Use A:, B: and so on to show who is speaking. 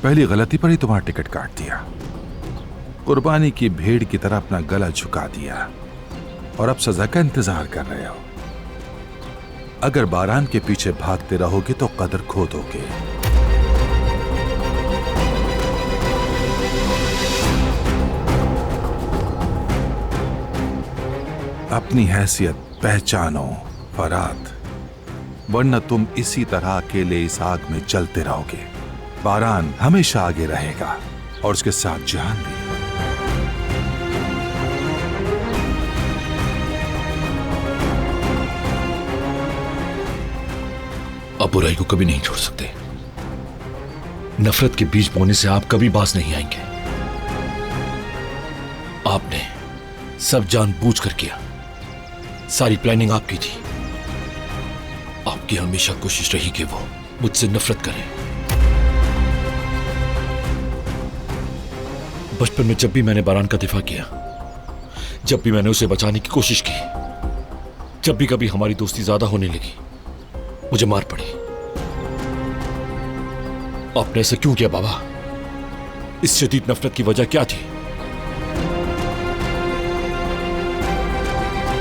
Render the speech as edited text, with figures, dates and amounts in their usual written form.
A: पहली गलती पर ही तुम्हारा टिकट काट दिया, कुर्बानी की भेड़ की तरह अपना गला झुका दिया और अब सजा का इंतजार कर रहे हो। अगर बारान के पीछे भागते रहोगे तो कदर खो दोगे। अपनी हैसियत पहचानो फरात, वरना तुम इसी तरह अकेले इस आग में जलते रहोगे। बारान हमेशा आगे रहेगा और उसके साथ जहान भी।
B: आप बुराई को कभी नहीं छोड़ सकते। नफरत के बीज बोने से आप कभी बाज नहीं आएंगे। आपने सब जानबूझकर किया, सारी प्लानिंग आपकी थी। आपकी हमेशा कोशिश रही कि वो मुझसे नफरत करे। बचपन में जब भी मैंने बारान का दिफा किया, जब भी मैंने उसे बचाने की कोशिश की, जब भी कभी हमारी दोस्ती ज्यादा होने लगी, मुझे मार पड़ी। आपने ऐसा क्यों किया बाबा? इस शदीद नफरत की वजह क्या थी?